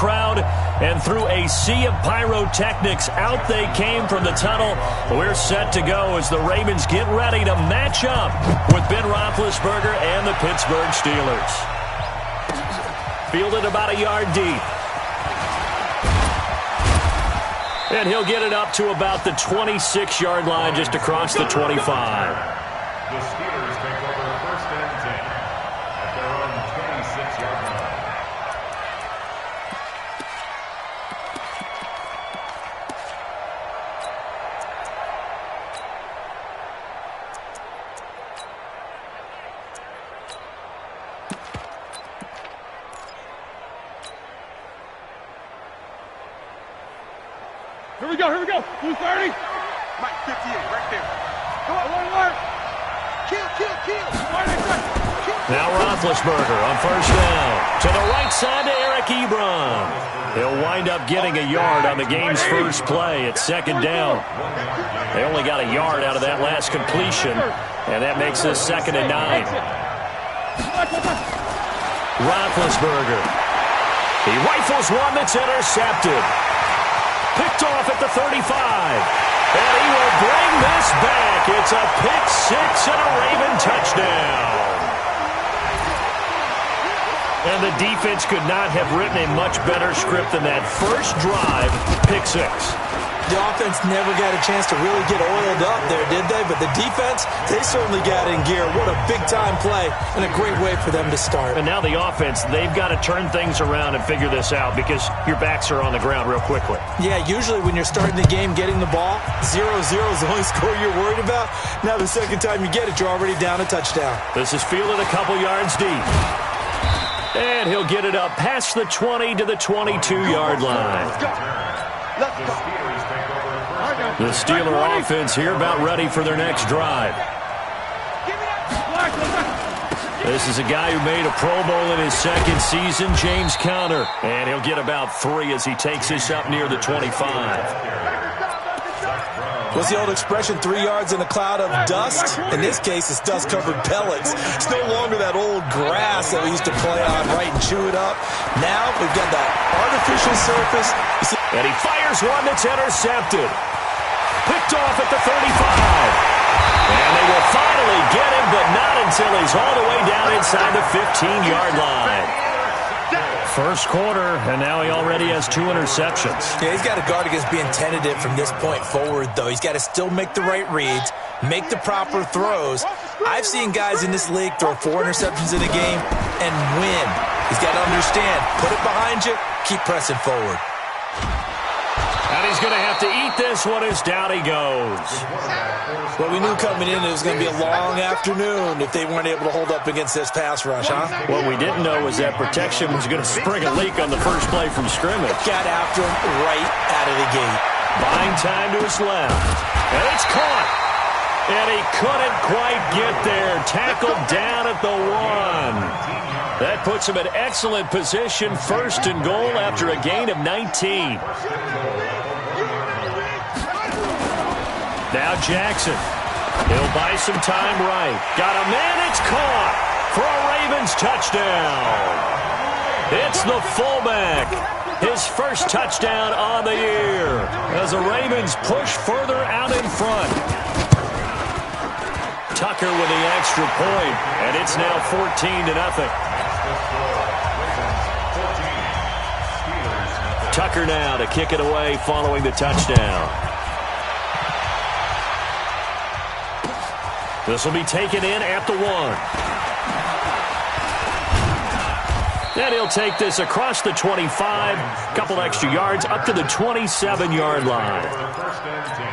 crowd, and through a sea of pyrotechnics, out they came from the tunnel. We're set to go as the Ravens get ready to match up with Ben Roethlisberger and the Pittsburgh Steelers. Fielded about a yard deep. And he'll get it up to about the 26-yard line, just across the 25. The Steelers take over first and 10 at their own 26-yard line. Here we go. Blue 30. Mike 58, right there. Come on, one. Kill. Now Roethlisberger on first down. To the right side to Eric Ebron. He'll wind up getting a yard on the game's first play at second down. They only got a yard out of that last completion, and that makes this 2nd and 9. Roethlisberger. He rifles one that's intercepted. Picked off at the 35. And he will bring this back. It's a pick six and a Raven touchdown. And the defense could not have written a much better script than that first drive, pick six. The offense never got a chance to really get oiled up there, did they? But the defense, they certainly got in gear. What a big-time play and a great way for them to start. And now the offense, they've got to turn things around and figure this out because your backs are on the ground real quickly. Yeah, usually when you're starting the game, getting the ball, 0-0 is the only score you're worried about. Now the second time you get it, you're already down a touchdown. This is fielded a couple yards deep. And he'll get it up past the 20 to the 22-yard line. Let's go. The Steeler offense here about ready for their next drive. This is a guy who made a Pro Bowl in his second season, James Conner. And he'll get about 3 as he takes this up near the 25. What's the old expression, 3 yards in a cloud of dust? In this case, it's dust-covered pellets. It's no longer that old grass that we used to play on, right, and chew it up. Now we've got that artificial surface. And he fires one that's intercepted. Picked off at the 35. And they will finally get him, but not until he's all the way down inside the 15-yard line. First quarter, and now he already has 2 interceptions. Yeah, he's got to guard against being tentative from this point forward, though. He's got to still make the right reads, make the proper throws. I've seen guys in this league throw 4 interceptions in a game and win. He's got to understand, put it behind you, keep pressing forward. And he's going to have to eat this one as down he goes. Well, we knew coming in it was going to be a long afternoon if they weren't able to hold up against this pass rush, huh? What we didn't know was that protection was going to spring a leak on the first play from scrimmage. Got after him right out of the gate. Buying time to his left. And it's caught. And he couldn't quite get there. Tackled down at the 1. That puts him in excellent position, first and goal after a gain of 19. Now Jackson. He'll buy some time right. Got a man, it's caught for a Ravens touchdown. It's the fullback. His first touchdown on the year as the Ravens push further out in front. Tucker with the extra point, and it's now 14-0. Tucker now to kick it away following the touchdown. This will be taken in at the 1. And he'll take this across the 25, couple extra yards up to the 27-yard line. First and 10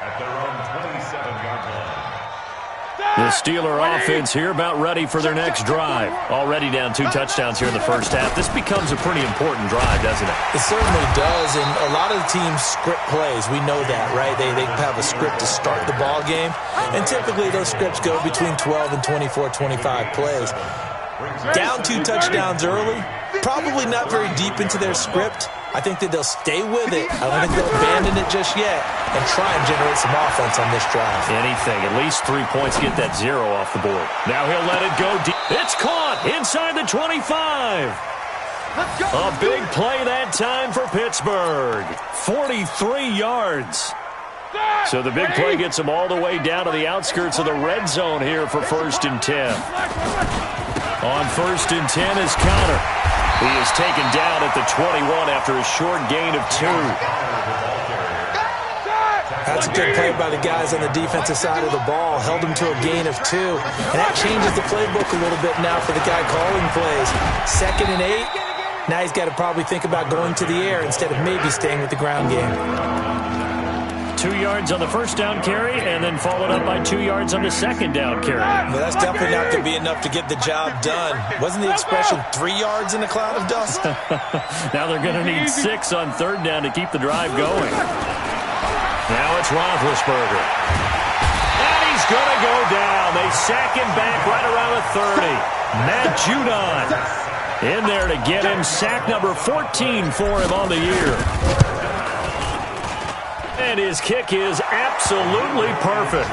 at their own 27-yard line. The Steeler offense here about ready for their next drive. Already down 2 touchdowns here in the first half. This becomes a pretty important drive, doesn't it? It certainly does, and a lot of the teams script plays. We know that, right? They have a script to start the ball game, and typically those scripts go between 12 and 24, 25 plays. Down 2 touchdowns early, probably not very deep into their script. I think that they'll stay with it. I don't think they'll abandon it just yet and try and generate some offense on this drive. Anything. At least 3 points, get that 0 off the board. Now he'll let it go deep. It's caught inside the 25. Let's go. A big play that time for Pittsburgh. 43 yards. So the big play gets them all the way down to the outskirts of the red zone here for 1st and 10. On 1st and 10 is Conner. He is taken down at the 21 after a short gain of 2. That's a good play by the guys on the defensive side of the ball. Held him to a gain of 2. And that changes the playbook a little bit now for the guy calling plays. 2nd and 8. Now he's got to probably think about going to the air instead of maybe staying with the ground game. 2 yards on the first down carry, and then followed up by 2 yards on the second down carry. Well, that's definitely not going to be enough to get the job done. Wasn't the expression 3 yards in a cloud of dust? Now they're going to need 6 on 3rd down to keep the drive going. Now it's Roethlisberger. And he's going to go down. They sack him back right around the 30. Matt Judon in there to get him. Sack number 14 for him on the year. And his kick is absolutely perfect.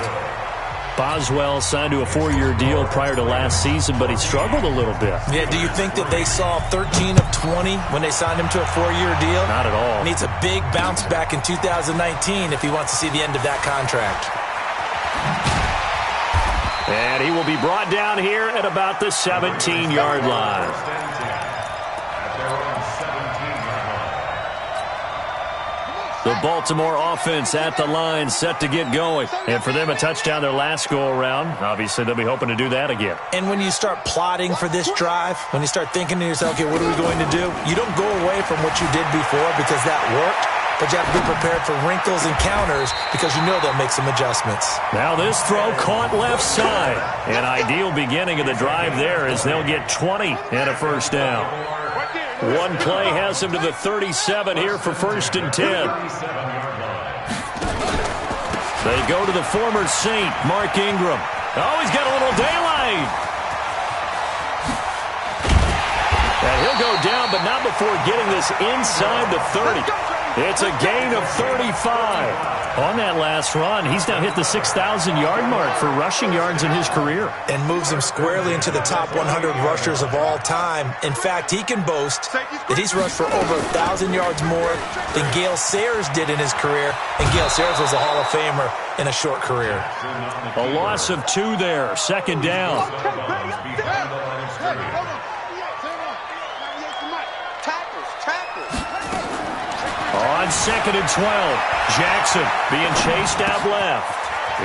Boswell signed to a 4-year deal prior to last season, but he struggled a little bit. Yeah, do you think that they saw 13 of 20 when they signed him to a 4-year deal? Not at all. Needs a big bounce back in 2019 if he wants to see the end of that contract. And he will be brought down here at about the 17-yard line. The Baltimore offense at the line, set to get going. And for them, a touchdown their last go-around. Obviously, they'll be hoping to do that again. And when you start plotting for this drive, when you start thinking to yourself, okay, what are we going to do? You don't go away from what you did before because that worked, but you have to be prepared for wrinkles and counters because you know they'll make some adjustments. Now this throw caught left side. An ideal beginning of the drive there as they'll get 20 and a first down. One play has him to the 37 here for 1st and 10. They go to the former Saint, Mark Ingram. Oh, he's got a little daylight. And he'll go down, but not before getting this inside the 30. It's a gain of 35. On that last run, he's now hit the 6,000-yard mark for rushing yards in his career. And moves him squarely into the top 100 rushers of all time. In fact, he can boast that he's rushed for over 1,000 yards more than Gale Sayers did in his career. And Gale Sayers was a Hall of Famer in a short career. A loss of 2 there, 2nd down. On 2nd and 12, Jackson being chased out left.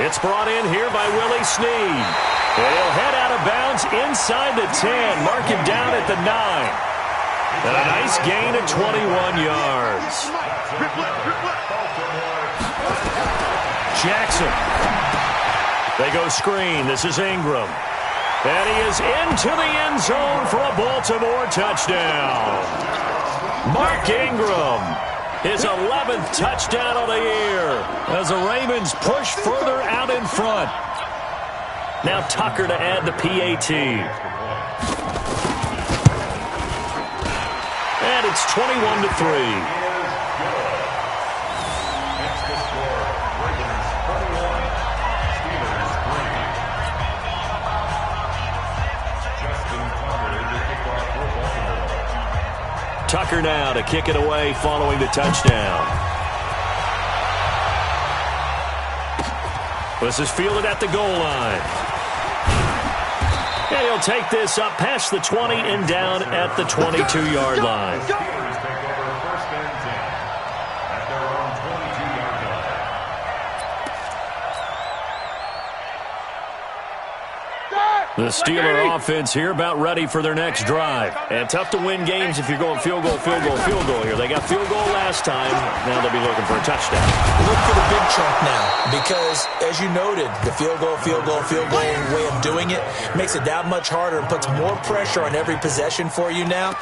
It's brought in here by Willie Snead. And he'll head out of bounds inside the 10. Mark him down at the 9. And a nice gain of 21 yards. Jackson. They go screen. This is Ingram. And he is into the end zone for a Baltimore touchdown. Mark Ingram. His 11th touchdown of the year as the Ravens push further out in front. Now Tucker to add the PAT. And it's 21-3. Tucker now to kick it away following the touchdown. This is fielded at the goal line. And he'll take this up past the 20 and down at the 22-yard line. The Steeler offense here about ready for their next drive. And tough to win games if you're going field goal here. They got field goal last time. Now they'll be looking for a touchdown. Look for the big chunk now because, as you noted, the field goal way of doing it makes it that much harder and puts more pressure on every possession for you now.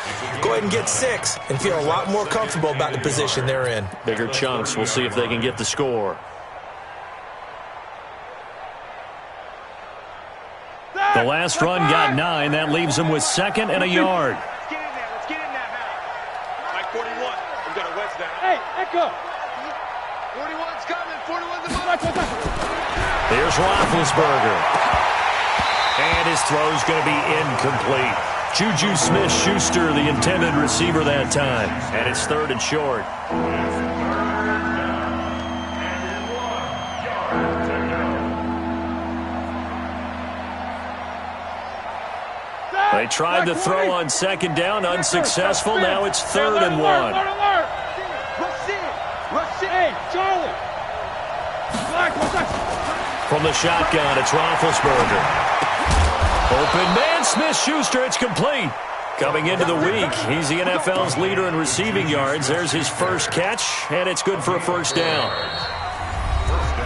Go ahead and get 6 and feel a lot more comfortable about the position they're in. Bigger chunks. We'll see if they can get the score. The last run got 9. That leaves them with 2nd and a yard. Let's get in there. Let's get in there now. Mike 41. We got a wedge down. Hey, Echo. 41's coming. 41's the ball. Here's Roethlisberger. And his throw's going to be incomplete. Juju Smith-Schuster, the intended receiver that time. And it's 3rd and short. They tried to throw on 2nd down, unsuccessful. Now it's 3rd and 1. From the shotgun, it's Roethlisberger. Open man, Smith-Schuster, it's complete. Coming into the week, he's the NFL's leader in receiving yards. There's his first catch, and it's good for a 1st down.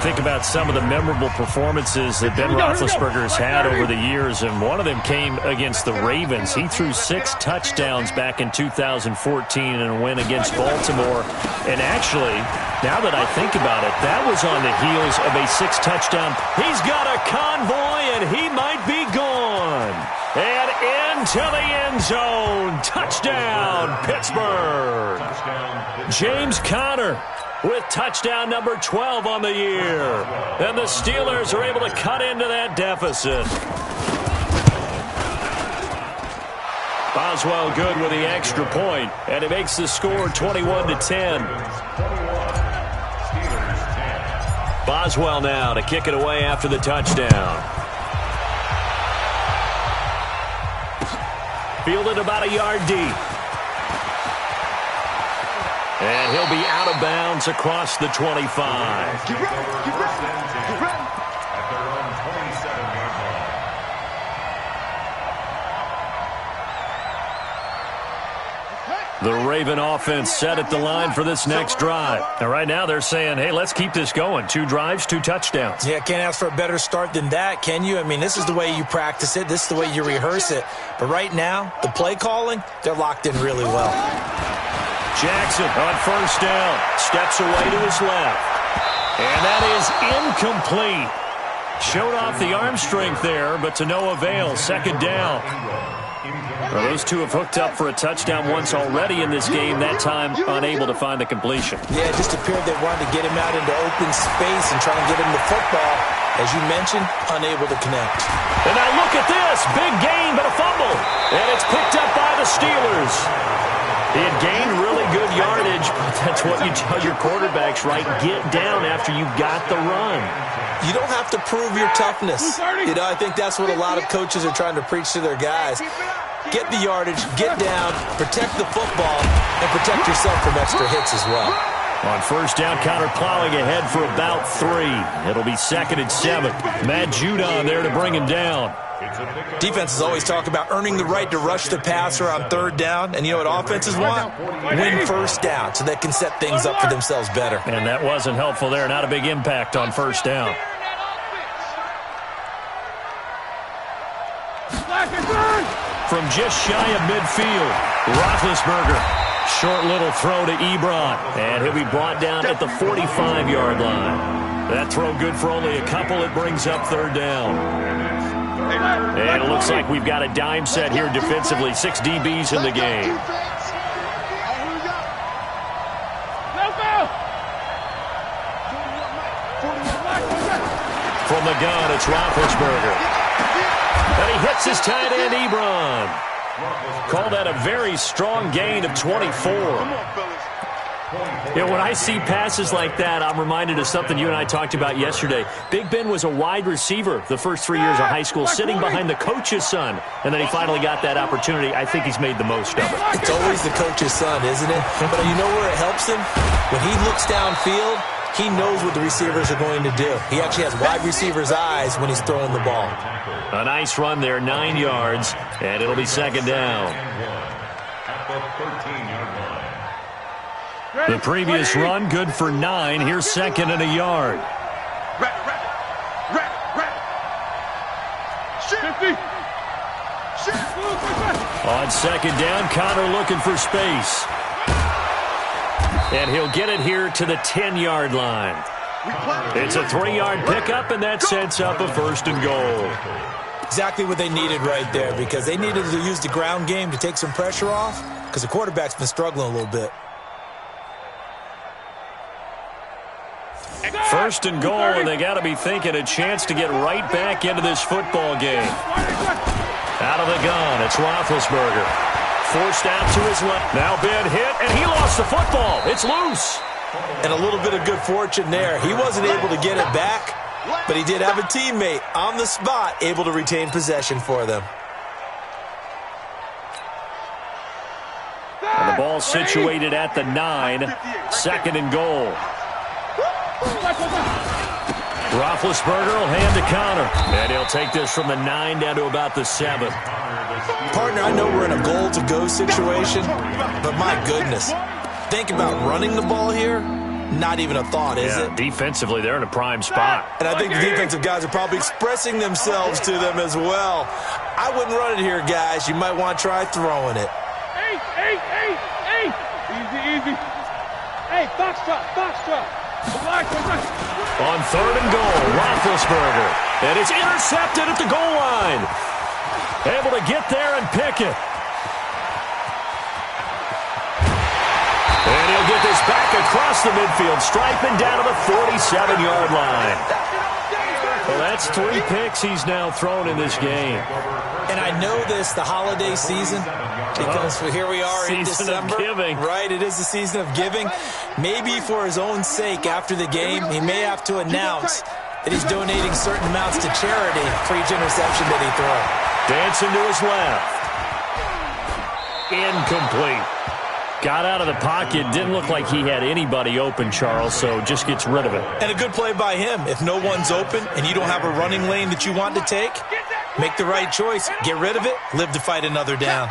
Think about some of the memorable performances that Ben Roethlisberger has had over the years, and one of them came against the Ravens. He threw 6 touchdowns back in 2014 in a win against Baltimore. And actually, now that I think about it, that was on the heels of a 6-touchdown. He's got a convoy, and he might be gone. And into the end zone. Touchdown, Pittsburgh. James Conner with touchdown number 12 on the year. And the Steelers are able to cut into that deficit. Boswell good with the extra point, and it makes the score 21-10. Boswell now to kick it away after the touchdown. Fielded about a yard deep. And he'll be out of bounds across the 25. Get ready, get ready, get ready. At their own 27-yard line. The Raven offense set at the line for this next drive. And right now they're saying, hey, let's keep this going. 2 drives, 2 touchdowns. Yeah, can't ask for a better start than that, can you? I mean, this is the way you practice it. This is the way you rehearse it. But right now, the play calling, they're locked in really well. Jackson on 1st down. Steps away to his left. And that is incomplete. Showed off the arm strength there, but to no avail. 2nd down. Well, those two have hooked up for a touchdown once already in this game, that time unable to find the completion. Yeah, it just appeared they wanted to get him out into open space and try and get him the football. As you mentioned, unable to connect. And now look at this. Big gain, but a fumble. And it's picked up by the Steelers. He had gained really good yardage, but that's what you tell your quarterbacks, right? Get down after you got the run. You don't have to prove your toughness. You know, I think that's what a lot of coaches are trying to preach to their guys. Get the yardage, get down, protect the football, and protect yourself from extra hits as well. On 1st down, Conner plowing ahead for about 3. It'll be 2nd and 7. Matt Judon there to bring him down. Defenses always talk about earning the right to rush the passer on 3rd down. And you know what offenses want? Win 1st down so they can set things up for themselves better. And that wasn't helpful there. Not a big impact on 1st down. From just shy of midfield, Roethlisberger. Short little throw to Ebron. And he'll be brought down at the 45-yard line. That throw good for only a couple. It brings up 3rd down. And it looks like we've got a dime set here defensively. 6 DBs in the game. From the gun, it's Roethlisberger. And he hits his tight end, Ebron. Call that a very strong gain of 24. You know, when I see passes like that, I'm reminded of something you and I talked about yesterday. Big Ben was a wide receiver the first 3 years of high school, sitting behind the coach's son, and then he finally got that opportunity. I think he's made the most of it. It's always the coach's son, isn't it? But you know where it helps him? When he looks downfield, he knows what the receivers are going to do. He actually has wide receiver's eyes when he's throwing the ball. A nice run there, 9 yards, and it'll be 2nd down. The previous run, good for 9. Here's 2nd and a yard. On 2nd down, Conner looking for space. And he'll get it here to the 10-yard line. It's a 3-yard pickup, and that sets up a 1st and goal. Exactly what they needed right there, because they needed to use the ground game to take some pressure off, because the quarterback's been struggling a little bit. 1st and goal, and they got to be thinking a chance to get right back into this football game. Out of the gun, it's Roethlisberger. Forced out to his left. Now big hit, and he lost the football. It's loose. And a little bit of good fortune there. He wasn't able to get it back, but he did have a teammate on the spot able to retain possession for them. And the ball situated at the 9. 2nd and goal. Roethlisberger will hand to Connor. And he'll take this from the 9 down to about the 7. Partner, I know we're in a goal-to-go situation, but my goodness. Think about running the ball here. Not even a thought, is it? Defensively, they're in a prime spot. And I think the defensive guys are probably expressing themselves to them as well. I wouldn't run it here, guys. You might want to try throwing it. Eight. Easy. Hey, box trap. On 3rd and goal, Roethlisberger. And it's intercepted at the goal line. Able to get there and pick it. And he'll get this back across the midfield stripe and down to the 47-yard line. Well, that's 3 picks he's now thrown in this game. And I know this, the holiday season, because here we are in December. Season of giving. Right, it is the season of giving. Maybe for his own sake after the game, he may have to announce that he's donating certain amounts to charity for each interception that he throws. Dancing to his left. Incomplete. Got out of the pocket. Didn't look like he had anybody open, Charles, so just gets rid of it. And a good play by him. If no one's open and you don't have a running lane that you want to take, make the right choice. Get rid of it. Live to fight another down.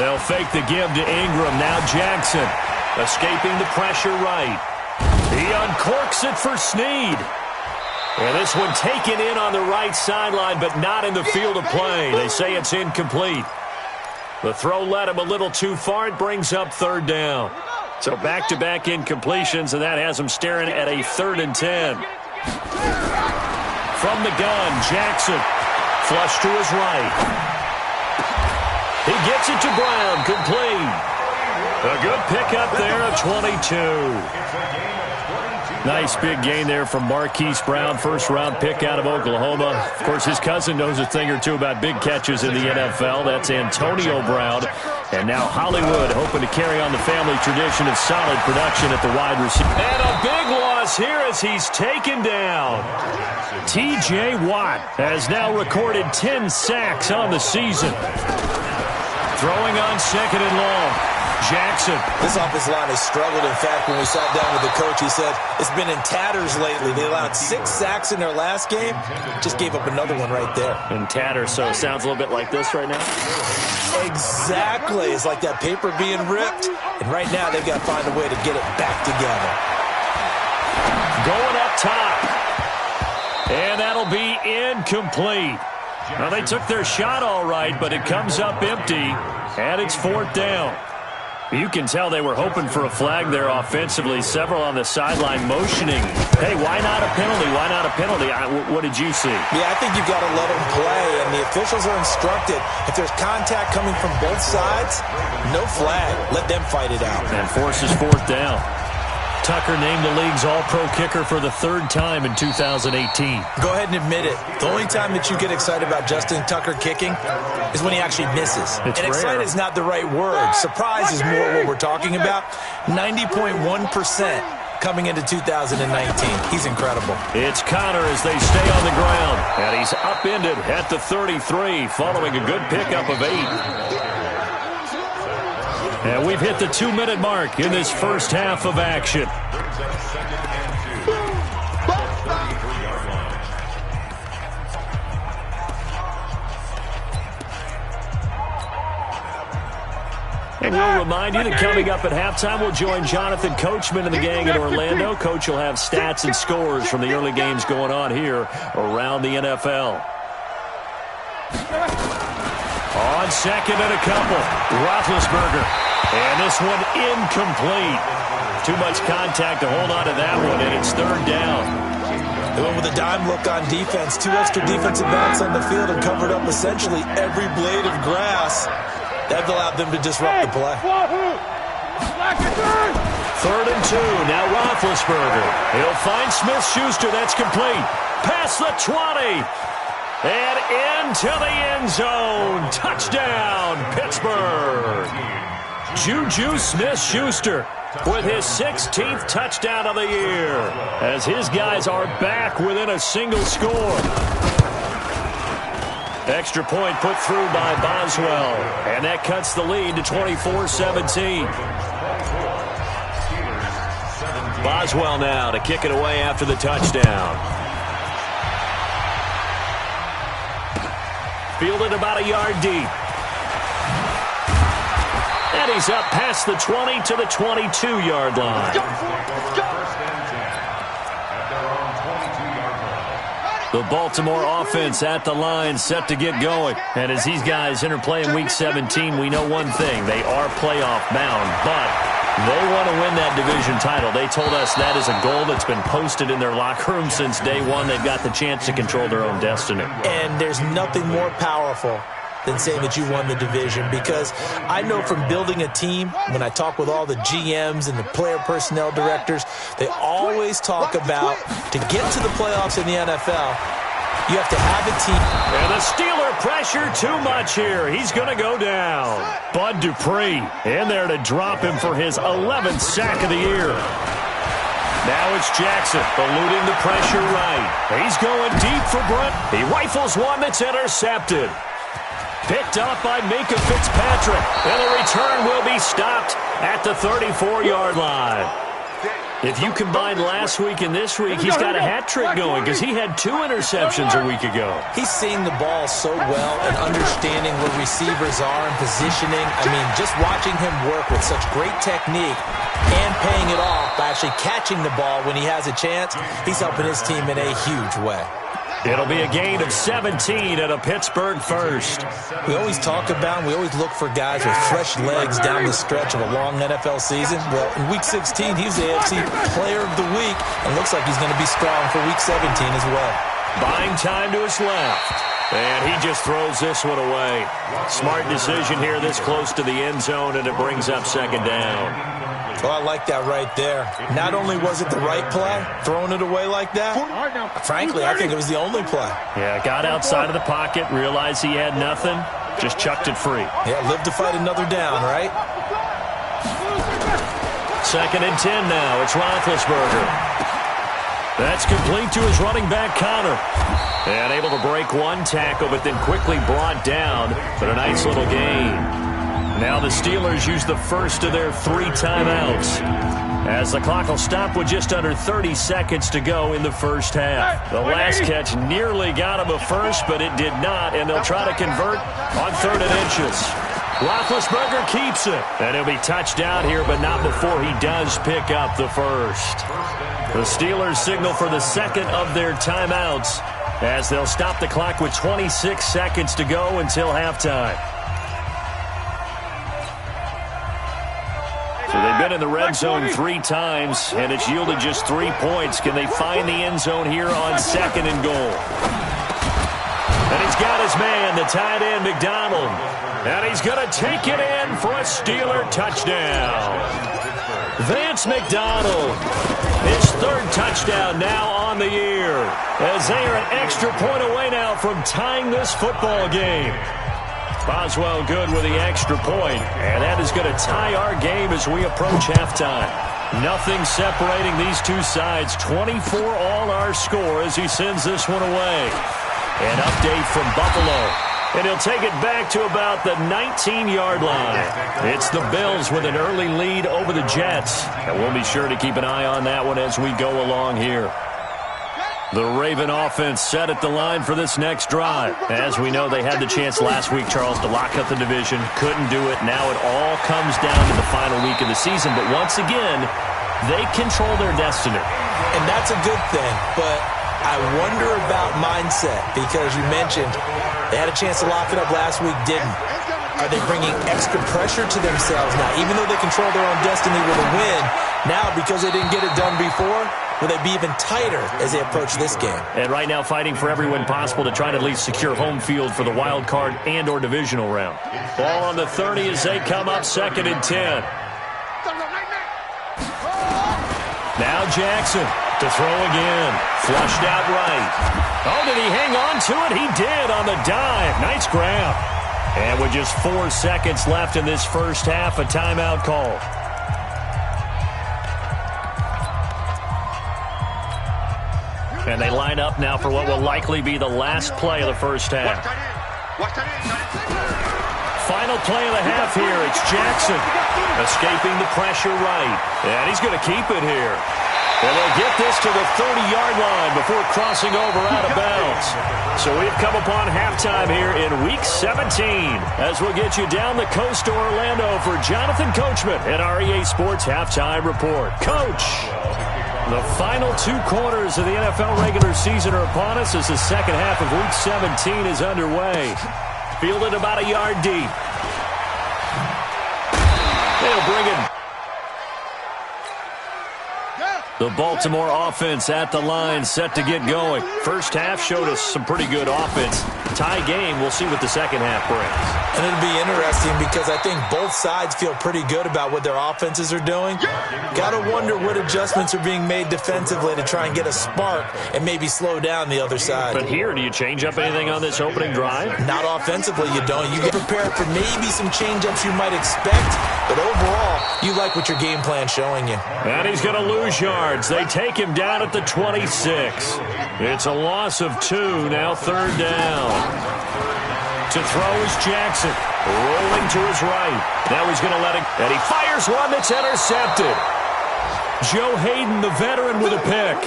They'll fake the give to Ingram. Now Jackson escaping the pressure right. He uncorks it for Snead. And this one taken in on the right sideline, but not in the field of play. They say it's incomplete. The throw led him a little too far. It brings up 3rd down. So back-to-back incompletions, and that has him staring at a 3rd and 10. From the gun, Jackson. Flush to his right. He gets it to Brown, complete. A good pickup there of 22. Nice big gain there from Marquise Brown, first-round pick out of Oklahoma. Of course, his cousin knows a thing or two about big catches in the NFL. That's Antonio Brown. And now Hollywood hoping to carry on the family tradition of solid production at the wide receiver. And a big loss here as he's taken down. T.J. Watt has now recorded 10 sacks on the season. Throwing on 2nd and long. Jackson. This offensive line has struggled. In fact, when we sat down with the coach, he said it's been in tatters lately. They allowed 6 sacks in their last game. Just gave up another one right there. In tatters, so it sounds a little bit like this right now? Exactly. It's like that paper being ripped. And right now, they've got to find a way to get it back together. Going up top. And that'll be incomplete. Now, they took their shot all right, but it comes up empty. And it's 4th down. You can tell they were hoping for a flag there offensively. Several on the sideline motioning. Hey, why not a penalty? Why not a penalty? What did you see? Yeah, I think you've got to let them play, and the officials are instructed. If there's contact coming from both sides, no flag. Let them fight it out. And forces 4th down. Tucker named the league's all-pro kicker for the 3rd time in 2018. Go ahead and admit it. The only time that you get excited about Justin Tucker kicking is when he actually misses. It's and rare. excited is not the right word. Surprise is more what we're talking about. 90.1% coming into 2019. He's incredible. It's Connor as they stay on the ground. And he's upended at the 33 following a good pickup of 8. And we've hit the 2-minute mark in this first half of action. And we'll remind you that coming up at halftime, we'll join Jonathan Coachman and the gang in Orlando. Coach will have stats and scores from the early games going on here around the NFL. On 2nd and a couple, Roethlisberger. And this one incomplete. Too much contact to hold on to that one, and it's 3rd down. They went with a dime look on defense. 2 extra defensive backs on the field and covered up essentially every blade of grass. That allowed them to disrupt the play. 3rd and 2. Now Roethlisberger. He'll find Smith-Schuster. That's complete. Past the 20. And into the end zone. Touchdown, Pittsburgh. Juju Smith-Schuster with his 16th touchdown of the year, as his guys are back within a single score. Extra point put through by Boswell, and that cuts the lead to 24-17. Boswell now to kick it away after the touchdown. Fielded about a yard deep. And he's up past the 20 to the 22-yard line. The Baltimore offense at the line, set to get going. And as these guys interplay in Week 17, we know one thing. They are playoff bound, but they want to win that division title. They told us that is a goal that's been posted in their locker room since day one. They've got the chance to control their own destiny. And there's nothing more powerful than saying that you won the division, because I know from building a team, when I talk with all the GMs and the player personnel directors, they always talk about, to get to the playoffs in the NFL, you have to have a team. And the Steeler pressure too much here. He's going to go down. Bud Dupree in there to drop him for his 11th sack of the year. Now it's Jackson eluding the pressure right. He's going deep for Brent. He rifles one that's intercepted. Picked up by Minkah Fitzpatrick. And the return will be stopped at the 34-yard line. If you combine last week and this week, he's got a hat trick going because he had 2 interceptions a week ago. He's seeing the ball so well and understanding where receivers are and positioning. I mean, just watching him work with such great technique and paying it off by actually catching the ball when he has a chance, he's helping his team in a huge way. It'll be a gain of 17 at a Pittsburgh first. We always talk about, and we always look for guys with fresh legs down the stretch of a long NFL season. Well, in Week 16, he was the AFC Player of the Week, and looks like he's going to be strong for Week 17 as well. Buying time to his left. And he just throws this one away. Smart decision here this close to the end zone, and it brings up 2nd down. Well, I like that right there. Not only was it the right play, throwing it away like that, frankly, I think it was the only play. Yeah, got outside of the pocket, realized he had nothing, just chucked it free. Yeah, live to fight another down, right? 2nd and 10 now. It's Roethlisberger. That's complete to his running back, Connor. And able to break one tackle, but then quickly brought down. But a nice little gain. Now the Steelers use the first of their 3 timeouts, as the clock will stop with just under 30 seconds to go in the first half. The last catch nearly got him a first, but it did not, and they'll try to convert on 3rd and inches. Roethlisberger keeps it, and he'll be touched down here, but not before he does pick up the first. The Steelers signal for the 2nd of their timeouts, as they'll stop the clock with 26 seconds to go until halftime. So they've been in the red zone 3 times, and it's yielded just 3 points. Can they find the end zone here on 2nd and goal? And he's got his man, the tight end, McDonald. And he's going to take it in for a Steeler touchdown. Vance McDonald, his 3rd touchdown now on the year, as they are an extra point away now from tying this football game. Boswell good with the extra point, and that is going to tie our game as we approach halftime. Nothing separating these 2 sides. 24 all our score as he sends this one away. An update from Buffalo, and he'll take it back to about the 19-yard line. It's the Bills with an early lead over the Jets, and we'll be sure to keep an eye on that one as we go along here. The Raven offense set at the line for this next drive. As we know, they had the chance last week, Charles, to lock up the division. Couldn't do it. Now it all comes down to the final week of the season. But once again, they control their destiny. And that's a good thing. But I wonder about mindset, because you mentioned they had a chance to lock it up last week, didn't. Are they bringing extra pressure to themselves now? Even though they control their own destiny with a win, now because they didn't get it done before, will they be even tighter as they approach this game? And right now fighting for every win possible to try to at least secure home field for the wild card and or divisional round. Ball on the 30 as they come up 2nd and 10. Now Jackson to throw again. Flushed out right. Oh, did he hang on to it? He did on the dive. Nice grab. And with just 4 seconds left in this first half, a timeout call. And they line up now for what will likely be the last play of the first half. Final play of the half here. It's Jackson escaping the pressure right. And he's going to keep it here. And they'll get this to the 30-yard line before crossing over out of bounds. So we've come upon halftime here in Week 17 as we'll get you down the coast to Orlando for Jonathan Coachman at our EA Sports Halftime Report. Coach, the final 2 quarters of the NFL regular season are upon us as the second half of Week 17 is underway. Fielded about a yard deep. They'll bring it. The Baltimore offense at the line, set to get going. First half showed us some pretty good offense. Tie game, we'll see what the second half brings. And it'll be interesting because I think both sides feel pretty good about what their offenses are doing. Got to wonder what adjustments are being made defensively to try and get a spark and maybe slow down the other side. But here, do you change up anything on this opening drive? Not offensively, you don't. You get prepared for maybe some change-ups you might expect, but overall, you like what your game plan's showing you. And he's going to lose yards. They take him down at the 26. It's a loss of 2, now third down. To throw is Jackson, rolling to his right. Now he's going to let it, and he fires one that's intercepted. Joe Hayden, the veteran, with a pick.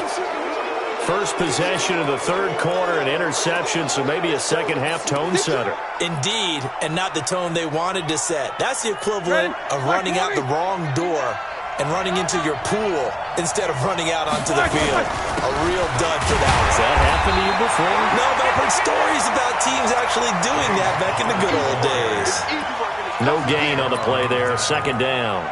First possession of the third quarter, an interception, so maybe a second-half tone setter. Indeed, and not the tone they wanted to set. That's the equivalent of running out the wrong door and running into your pool instead of running out onto the field. A real dud for that. Has that happened to you before? No, but I've heard stories about teams actually doing that back in the good old days. No gain on the play there, second down.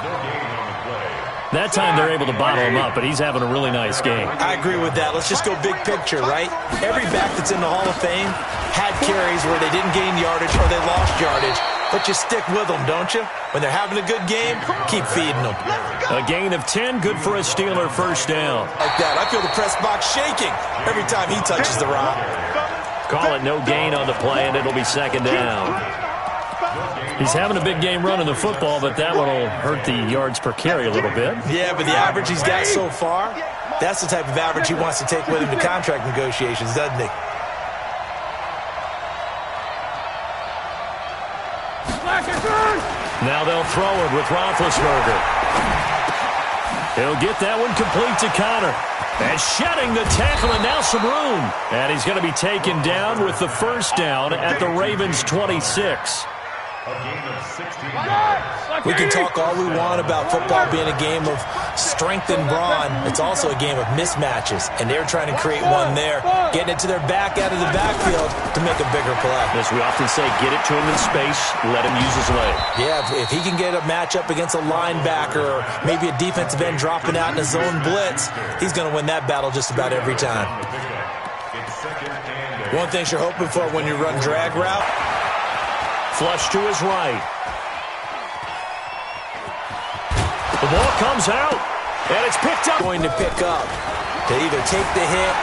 No gain on the play. That time they're able to bottle him up, but he's having a really nice game. I agree with that. Let's just go big picture, right? Every back that's in the Hall of Fame had carries where they didn't gain yardage or they lost yardage. But you stick with them, don't you? When they're having a good game, keep feeding them. A gain of 10, good for a Steeler first down. Like that. I feel the press box shaking every time he touches the rock. Call it no gain on the play, and it'll be second down. He's having a big game running the football, but that one will hurt the yards per carry a little bit. Yeah, but the average he's got so far, that's the type of average he wants to take with him to contract negotiations, doesn't he? Now they'll throw it with Roethlisberger. He'll get that one complete to Connor. And shedding the tackle, and now some room. And he's going to be taken down with the first down at the Ravens' 26. A gain of 16 yards. We can talk all we want about football being a game of strength and brawn. It's also a game of mismatches, and they're trying to create one there, getting it to their back out of the backfield to make a bigger play. As we often say, get it to him in space, let him use his leg. Yeah, if he can get a matchup against a linebacker or maybe a defensive end dropping out in a zone blitz, he's going to win that battle just about every time. It's second and 8. One thing you're hoping for when you run drag route, Flush to his right. The ball comes out, and it's picked up. going to pick up to either take the hit,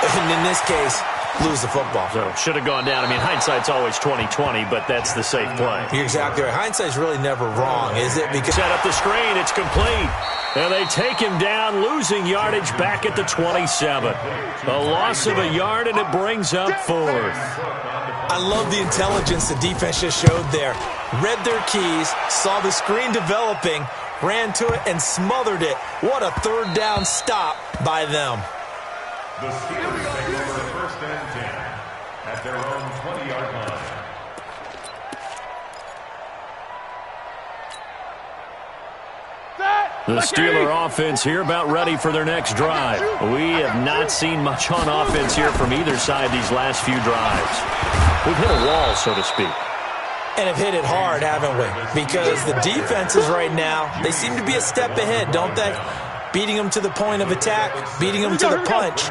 and in this case, lose the football. So should have gone down. I mean, hindsight's always 20/20, but that's the safe play. You're exactly right. Hindsight's really never wrong, is it? Because Set up the screen. It's complete. And they take him down, losing yardage back at the 27. A loss of a yard, and it brings up fourth. I love the intelligence the defense just showed there. Read their keys, saw the screen developing, ran to it, and smothered it. What a third down stop by them. The Steelers take over first and 10 at their own 20-yard line. The Steeler offense here about ready for their next drive. We have not seen much on offense here from either side these last few drives. We've hit a wall, so to speak. And have hit it hard, haven't we? Because the defenses right now, they seem to be a step ahead, don't they? beating them to the point of attack, beating them to the punch.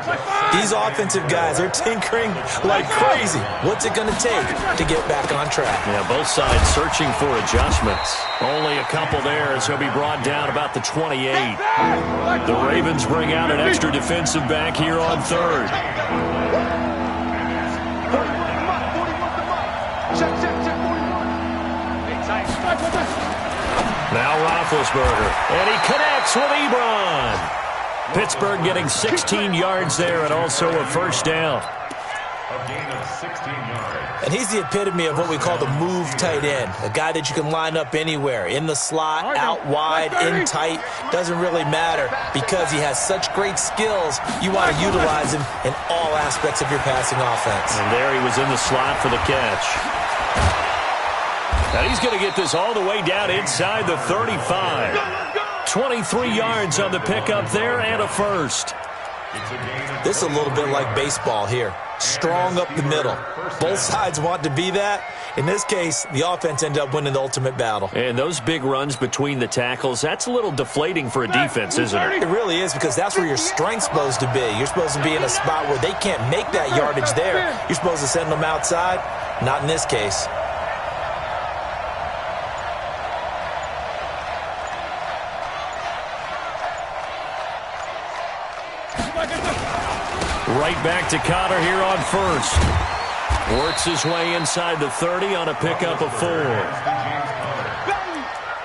These offensive guys, they're tinkering like crazy. What's it going to take to get back on track? Yeah, both sides searching for adjustments. Only a couple there as he'll be brought down about the 28. The Ravens bring out an extra defensive back here on third. Now Roethlisberger, and he connects with Ebron. Pittsburgh getting 16 yards there and also a first down. A gain of 16 yards. And he's the epitome of what we call the move tight end, a guy that you can line up anywhere, in the slot, out wide, in tight, doesn't really matter because he has such great skills. You want to utilize him in all aspects of your passing offense. And there he was in the slot for the catch. And he's going to get this all the way down inside the 35. 23 yards on the pickup there and a first. This is a little bit like baseball here. Strong up the middle. Both sides want to be that. In this case, the offense ended up winning the ultimate battle. And those big runs between the tackles, that's a little deflating for a defense, isn't it? It really is, because that's where your strength's supposed to be. You're supposed to be in a spot where they can't make that yardage there. You're supposed to send them outside. Not in this case. Right back to Conner here on first. Works his way inside the 30 on a pickup of 4.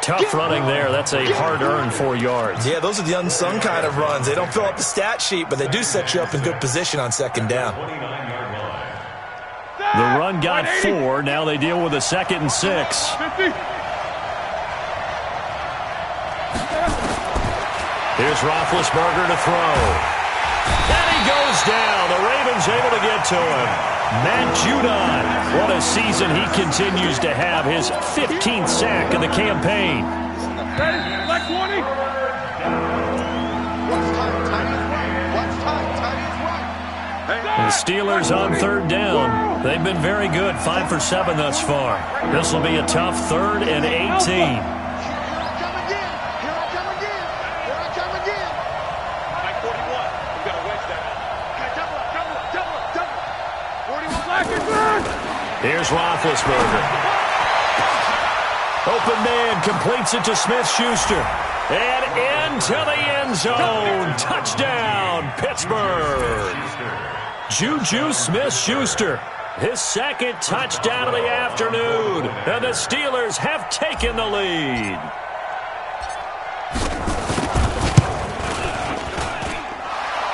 Tough running there. That's a hard-earned 4 yards. Yeah, those are the unsung kind of runs. They don't fill up the stat sheet, but they do set you up in good position on second down. The run got 4. Now they deal with a 2nd and 6. Here's Roethlisberger to throw. And he goes down. The Ravens able to get to him. Matt Judon. What a season he continues to have. His 15th sack of the campaign. Like 20. The Steelers on third down. They've been very good. 5 for 7 thus far. This will be a tough 3rd and 18. Here's Roethlisberger. Open man completes it to Smith-Schuster. And into the end zone. Touchdown, Pittsburgh. Juju Smith-Schuster. His 2nd touchdown of the afternoon. And the Steelers have taken the lead.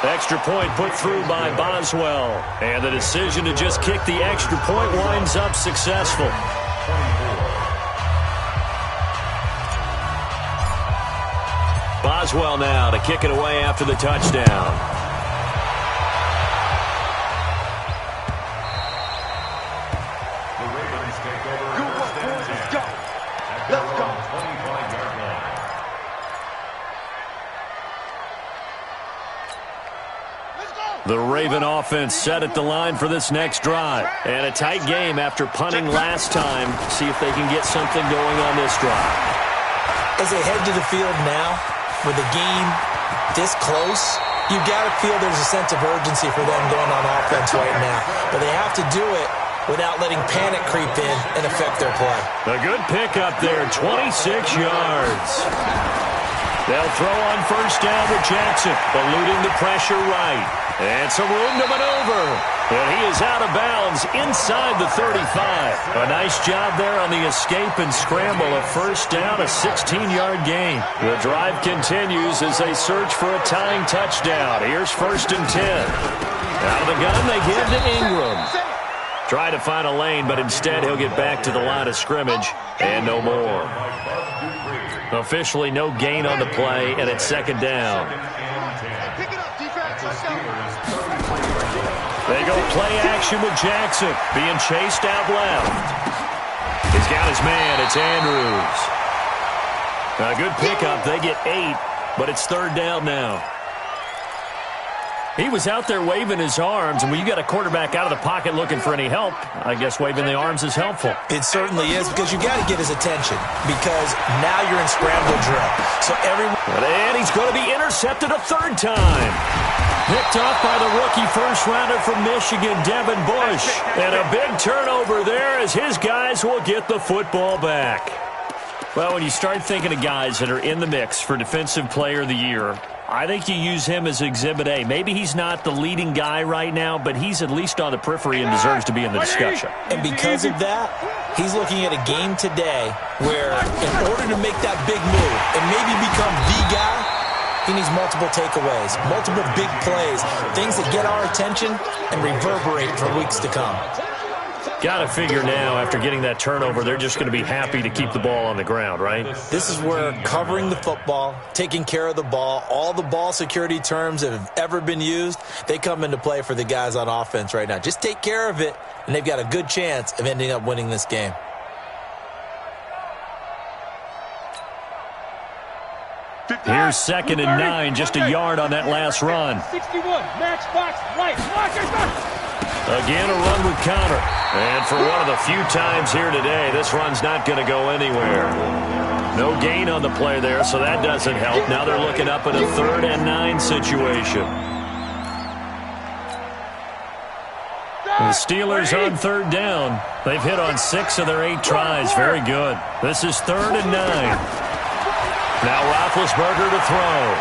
Extra point put through by Boswell. And the decision to just kick the extra point winds up successful. Boswell now to kick it away after the touchdown. The Ravens take over first and 10. Let's go. 25-yard line. The Raven offense set at the line for this next drive. And a tight game after punting last time. See if they can get something going on this drive. As they head to the field now, with the game this close, you got to feel there's a sense of urgency for them going on offense right now. But they have to do it without letting panic creep in and affect their play. A good pickup there, 26 yards. They'll throw on first down with Jackson, eluding the pressure right. And some room to maneuver. And he is out of bounds inside the 35. A nice job there on the escape and scramble. A first down, a 16-yard gain. The drive continues as they search for a tying touchdown. Here's 1st and 10. Out of the gun, they give to Ingram. Try to find a lane, but instead he'll get back to the line of scrimmage. And no more. Officially no gain on the play, and it's 2nd down. They go play action with Jackson, being chased out left. He's got his man. It's Andrews. A good pickup. They get 8, but it's 3rd down now. He was out there waving his arms, and when you got a quarterback out of the pocket looking for any help, I guess waving the arms is helpful. It certainly is, because you got to get his attention, because now you're in scramble drill. So and he's going to be intercepted a third time. Picked off by the rookie first-rounder from Michigan, Devin Bush. And a big turnover there as his guys will get the football back. Well, when you start thinking of guys that are in the mix for Defensive Player of the Year, I think you use him as Exhibit A. Maybe he's not the leading guy right now, but he's at least on the periphery and deserves to be in the discussion. And because of that, he's looking at a game today where in order to make that big move and maybe become the guy, he needs multiple takeaways, multiple big plays, things that get our attention and reverberate for weeks to come. Got to figure now, after getting that turnover, they're just going to be happy to keep the ball on the ground, right? This is where covering the football, taking care of the ball, all the ball security terms that have ever been used, they come into play for the guys on offense right now. Just take care of it, and they've got a good chance of ending up winning this game. Here's 2nd and 9, just a yard on that last run. 61, match box, right. Again, a run with Conner. And for one of the few times here today, this run's not going to go anywhere. No gain on the play there, so that doesn't help. Now they're looking up at a 3rd and 9 situation. The Steelers on 3rd down. They've hit on 6 of their 8 tries. Very good. This is 3rd and 9. Now Roethlisberger to throw.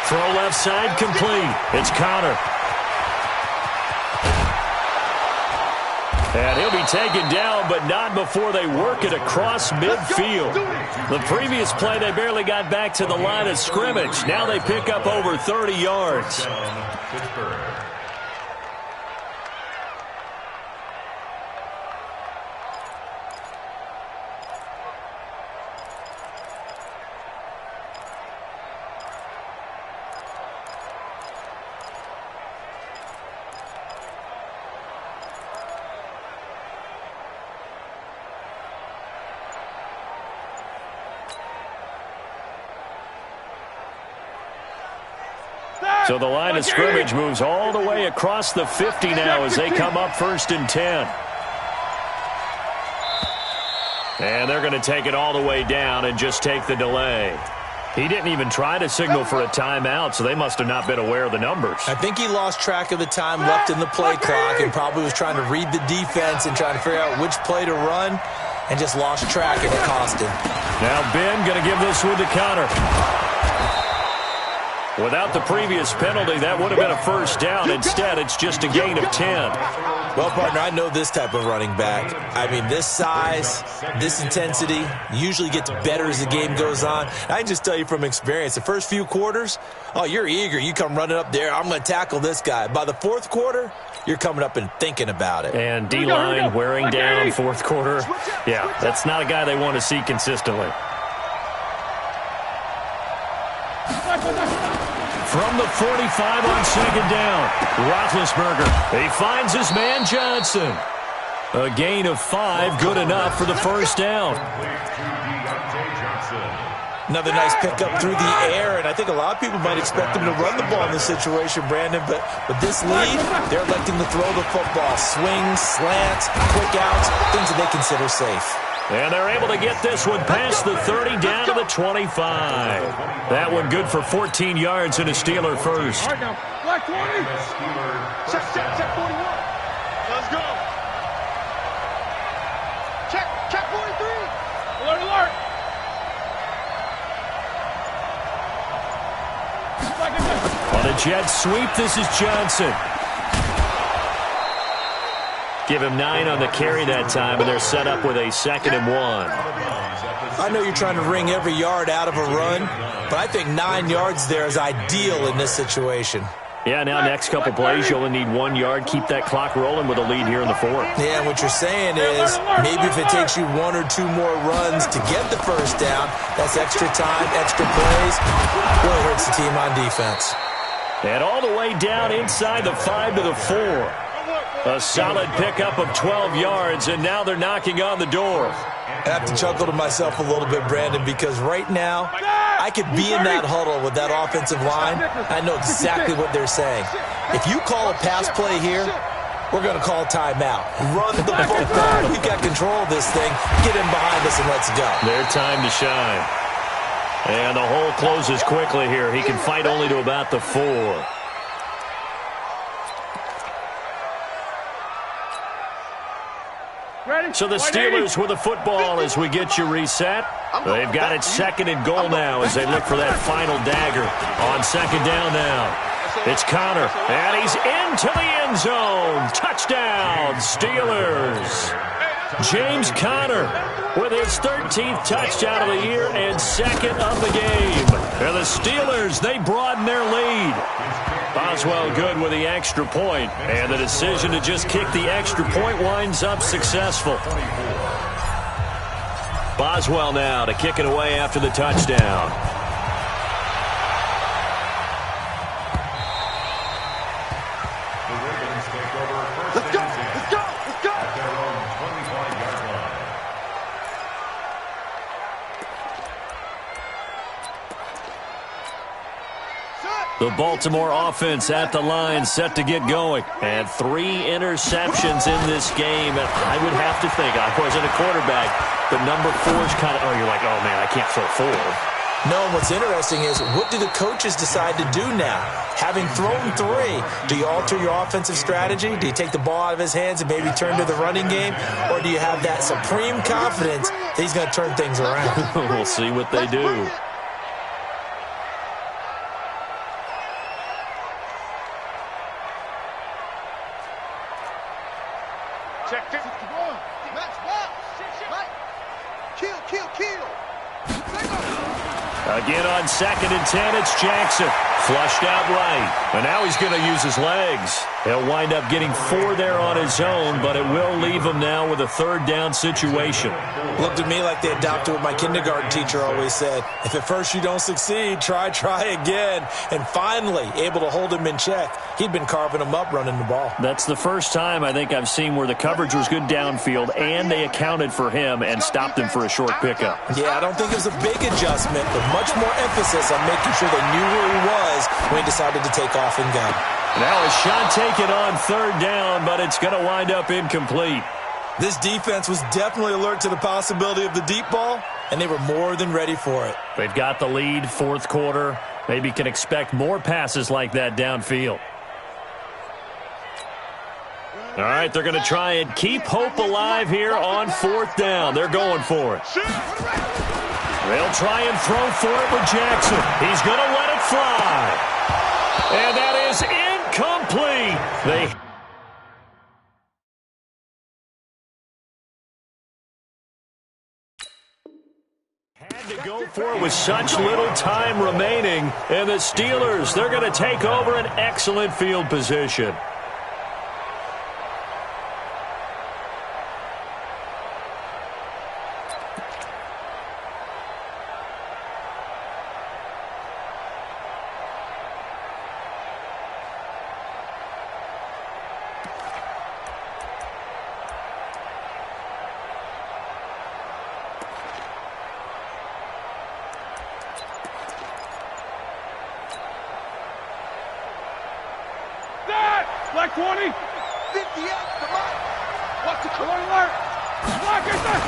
Throw left side complete. It's Conner. And he'll be taken down, but not before they work it across midfield. The previous play, they barely got back to the line of scrimmage. Now they pick up over 30 yards. So the line of scrimmage moves all the way across the 50 now as they come up 1st and 10. And they're going to take it all the way down and just take the delay. He didn't even try to signal for a timeout, so they must have not been aware of the numbers. I think he lost track of the time left in the play clock and probably was trying to read the defense and trying to figure out which play to run and just lost track, and it cost him. Now Ben going to give this one to Conner. Without the previous penalty, that would have been a 1st down. Instead, it's just a gain of 10. Well, partner, I know this type of running back. I mean, this size, this intensity usually gets better as the game goes on. I can just tell you from experience, the first few quarters, oh, you're eager. You come running up there, I'm going to tackle this guy. By the 4th quarter, you're coming up and thinking about it. And D-line wearing down 4th quarter. Yeah, that's not a guy they want to see consistently. From the 45 on 2nd down, Roethlisberger. He finds his man Johnson. A gain of 5, good enough for the 1st down. Another nice pickup through the air, and I think a lot of people might expect him to run the ball in this situation, Brandon, but with this lead, they're electing to throw the football. Swings, slants, quick outs, things that they consider safe. And they're able to get this one past the 30 down to the 25. That one good for 14 yards and a Steeler first. All right, now, black 20. Check 41. Let's go. Check 43. Alert, alert. On a jet sweep, this is Johnson. Give him 9 on the carry that time, and they're set up with a 2nd and 1. I know you're trying to wring every yard out of a run, but I think 9 yards there is ideal in this situation. Yeah, now next couple plays, you only need 1 yard. Keep that clock rolling with a lead here in the 4th. Yeah, what you're saying is maybe if it takes you 1 or 2 more runs to get the 1st down, that's extra time, extra plays. Really hurts the team on defense. And all the way down inside the 5 to the 4. A solid pickup of 12 yards, and now they're knocking on the door. I have to chuckle to myself a little bit, Brandon, because right now I could be in that huddle with that offensive line. I know exactly what they're saying. If you call a pass play here, we're going to call timeout. Run the football. We've got control of this thing. Get in behind us and let's go. Their time to shine. And the hole closes quickly here. He can fight only to about the 4. So the Steelers with the football as we get you reset. They've got it 2nd and goal now as they look for that final dagger on 2nd down now. It's Conner, and he's into the end zone. Touchdown, Steelers. James Conner with his 13th touchdown of the year and 2nd of the game. And the Steelers, they broaden their lead. Boswell good with the extra point, and the decision to just kick the extra point winds up successful. Boswell now to kick it away after the touchdown. Let's go! Let's go! Let's go! At their own 25-yard line. The Baltimore offense at the line, set to get going. And 3 interceptions in this game. And I would have to think, I wasn't a quarterback, but number 4 is kind of, you're like, oh, man, I can't throw 4. No, and what's interesting is, what do the coaches decide to do now? Having thrown 3, do you alter your offensive strategy? Do you take the ball out of his hands and maybe turn to the running game? Or do you have that supreme confidence that he's going to turn things around? We'll see what they do. Check this. Kill. Again on 2nd and 10, it's Jackson. Flushed out right. And now he's going to use his legs. He'll wind up getting 4 there on his own, but it will leave him now with a 3rd down situation. Looked at me like they adopted what my kindergarten teacher always said. If at first you don't succeed, try again. And finally, able to hold him in check. He'd been carving him up running the ball. That's the first time I think I've seen where the coverage was good downfield and they accounted for him and stopped him for a short pickup. Yeah, I don't think it was a big adjustment, but much more emphasis on making sure they knew where he was when he decided to take off and go. Now a shot taken on 3rd down, but it's going to wind up incomplete. This defense was definitely alert to the possibility of the deep ball, and they were more than ready for it. They've got the lead, 4th quarter. Maybe can expect more passes like that downfield. All right, they're going to try and keep hope alive here on 4th down. They're going for it. They'll try and throw for it with Jackson. He's going to let it fly. And that is incomplete. They had to go for it with such little time remaining. And the Steelers, they're going to take over an excellent field position. Black 20. 58. Come on. Watch the corner alert. Block it there.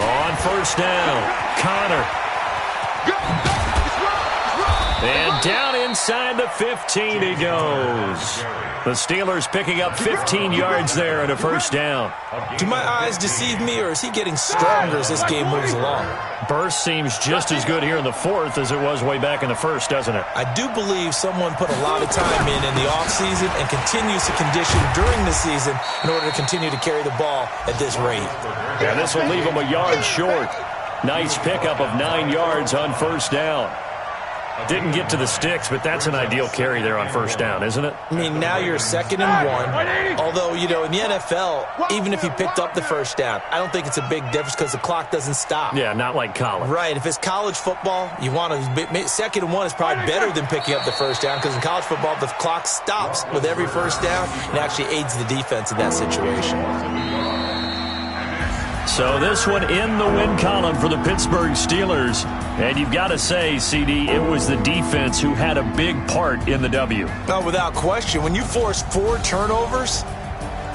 On 1st down, Conner. And down inside the 15 he goes. The Steelers picking up 15 yards there and a 1st down. Do my eyes deceive me, or is he getting stronger as this game moves along? Burst seems just as good here in the 4th as it was way back in the 1st, doesn't it? I do believe someone put a lot of time in the offseason and continues to condition during the season in order to continue to carry the ball at this rate. Yeah, this will leave him a yard short. Nice pickup of 9 yards on 1st down. Didn't get to the sticks, but that's an ideal carry there on first down, isn't it? I mean, now you're 2nd and 1. Although, you know, in the NFL, even if he picked up the first down, I don't think it's a big difference because the clock doesn't stop. Yeah, not like college. Right. If it's college football, you want to 2nd and 1 is probably better than picking up the first down because in college football, the clock stops with every first down and actually aids the defense in that situation. So this one in the win column for the Pittsburgh Steelers. And you've got to say, CD, it was the defense who had a big part in the W. Oh, without question. When you force 4 turnovers,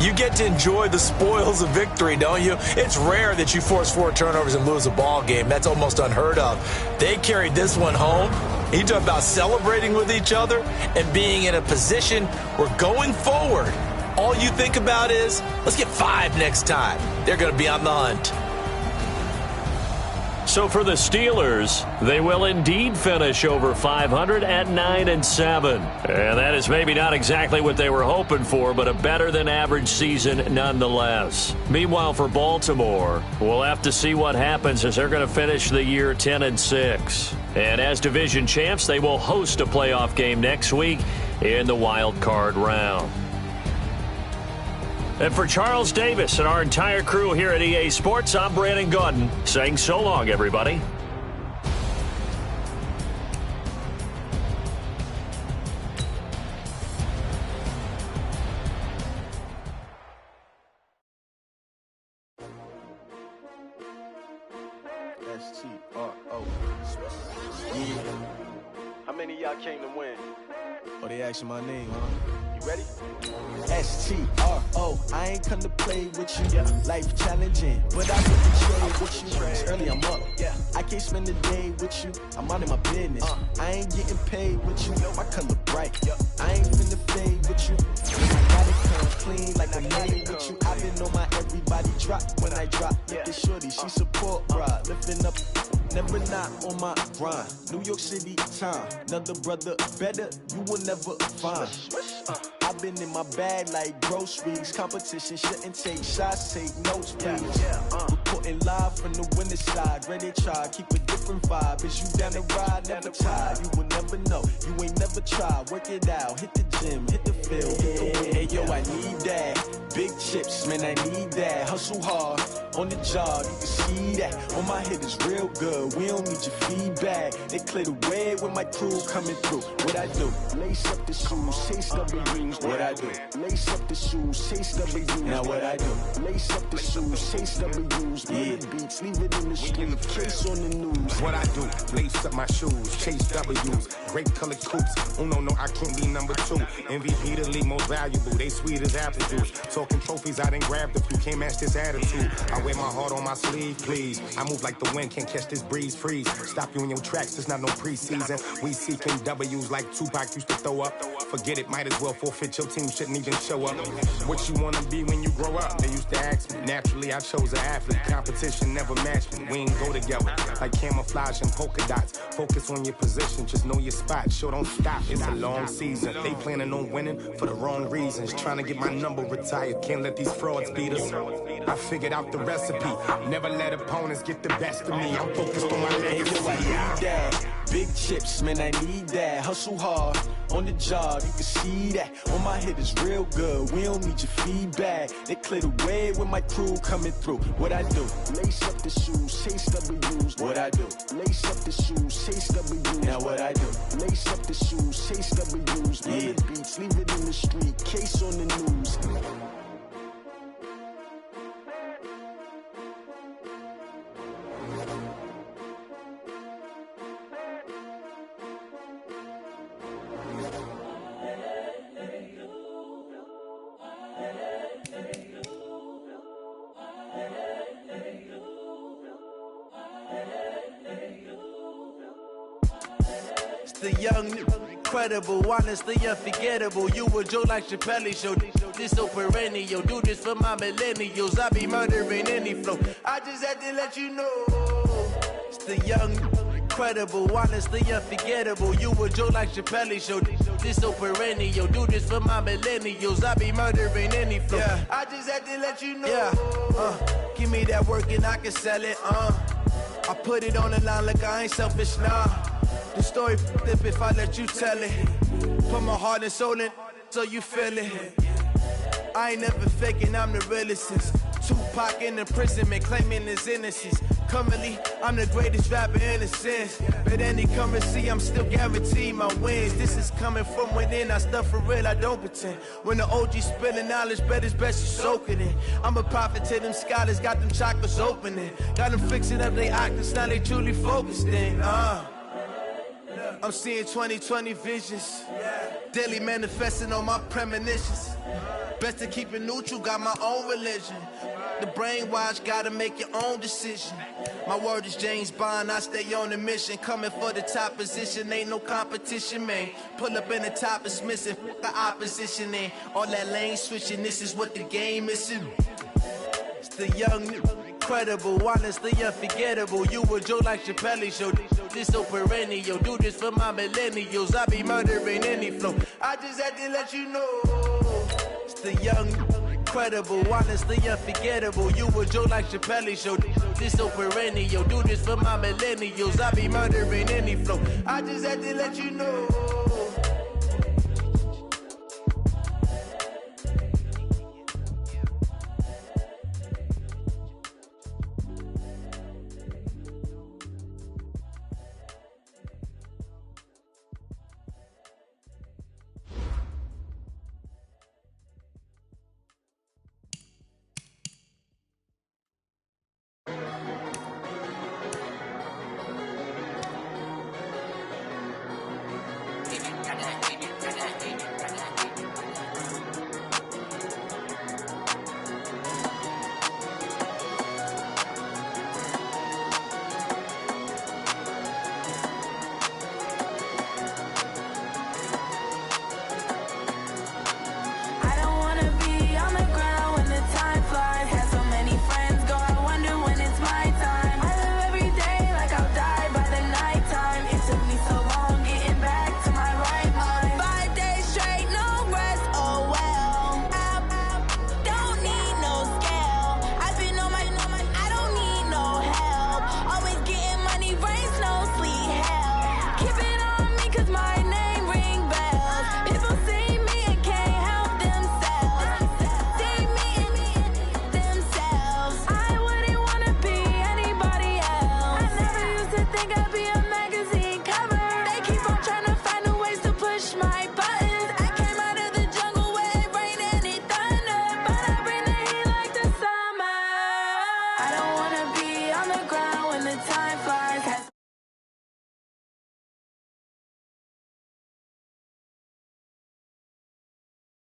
you get to enjoy the spoils of victory, don't you? It's rare that you force 4 turnovers and lose a ball game. That's almost unheard of. They carried this one home. You talk about celebrating with each other and being in a position where going forward, all you think about is, let's get 5 next time. They're going to be on the hunt. So for the Steelers, they will indeed finish over 500 at 9-7. And that is maybe not exactly what they were hoping for, but a better than average season nonetheless. Meanwhile, for Baltimore, we'll have to see what happens as they're going to finish the year 10-6. And as division champs, they will host a playoff game next week in the wild card round. And for Charles Davis and our entire crew here at EA Sports, I'm Brandon Gaudin saying so long, everybody. S-T-R-O. Yeah. How many of y'all came to win? Oh, they asking my name, huh? You ready? S-T-R-O. I ain't come to play with you. Life challenging, but I really trade with you. It's early, I'm up. I can't spend a day with you. I'm out of my business. I ain't getting paid with you. My color bright. I ain't finna fade with you. I gotta come clean like I made with you. I've been on my everybody drop when I drop. Look at shorty, she support, bruh. Lifting up. Never not on my grind. New York City time. Another brother better, you will never find. I've been in my bag like groceries. Competition shouldn't take shots, take notes, please. Reporting live from the winning side. Ready to try, keep a different vibe. Is you down the ride, never tired. You will never know, you ain't never tried. Work it out, hit the gym, hit the field, hit the win. Hey yo, I need that. Big chips, man, I need that. Hustle hard, on the job, you can see that. On my head is real good, we don't need your feedback. They clear the way with my crew coming through. What I do? Lace up the shoes, chase W's. What I do? Lace up the shoes, chase W's. Now what I do? Lace up the shoes, chase W's. Yeah, beats, leave it in the street, case on the news. What I do? Lace up my shoes, chase W's. Great colored coops. Oh no, I can't be number 2. MVP the league most valuable. They sweet as apple juice. Talking trophies, I done grabbed a few. Can't match this attitude. I wear my heart on my sleeve, please. I move like the wind, can't catch this breeze. Freeze. Stop you in your tracks. It's not no preseason. We seeking W's like Tupac used to throw up. Forget it, might as well forfeit. Your team shouldn't even show up. What you wanna be when you grow up? They used to ask me. Naturally, I chose an athlete. Competition never matched me. We ain't go together like camouflage and polka dots. Focus on your position, just know your spot. Show don't stop. It's a long season. They planning on winning for the wrong reasons. Trying to get my number retired. Can't let these frauds beat us. I figured out the recipe. Never let opponents get the best of me. I'm focused on my legacy. I need that. Big chips, man, I need that. Hustle hard, on the job, you can see that. On my head is real good, we don't need your feedback. They clear the way with my crew coming through. What I do? Lace up the shoes, chase W's. What I do? Lace up the shoes, chase W's. Now what I do? Lace up the shoes, chase W's. Yeah, beats, leave it in the street, case on the news. The young, incredible, honestly unforgettable. You a Joe like Chappelle show. This so perennial. Do this for my millennials. I be murdering any flow. I just had to let you know. It's the young, incredible, honestly unforgettable. You a Joe like Chappelle show. This so perennial. Do this for my millennials. I be murdering any flow. Yeah. I just had to let you know. Yeah. Give me that work and I can sell it. I put it on the line like I ain't selfish, nah. The story flip if I let you tell it. Put my heart and soul in so you feel it. I ain't never faking, I'm the realest since Tupac in imprisonment, claiming his innocence. Currently, I'm the greatest rapper in a sense. But any currency, I'm still guaranteed my wins. This is coming from within, I stuff for real, I don't pretend. When the OG spilling knowledge, bet it's best you soak it in. I'm a prophet to them scholars, got them chakras opening. Got them fixing up they octaves, now they truly focused in. I'm seeing 2020 visions. Daily manifesting on my premonitions. Best to keep it neutral, got my own religion. The brainwash, gotta make your own decision. My word is James Bond, I stay on the mission. Coming for the top position, ain't no competition, man. Pull up in the top, it's missing, the opposition in. All that lane switching, this is what the game missing. It's the young, incredible, honestly unforgettable. You a Joe like Chappelle show. This so perennial, do this for my millennials. I be murdering any flow. I just had to let you know. It's the young, incredible, honestly unforgettable. You a Joe like Chappelle show. This so perennial, do this for my millennials. I be murdering any flow. I just had to let you know.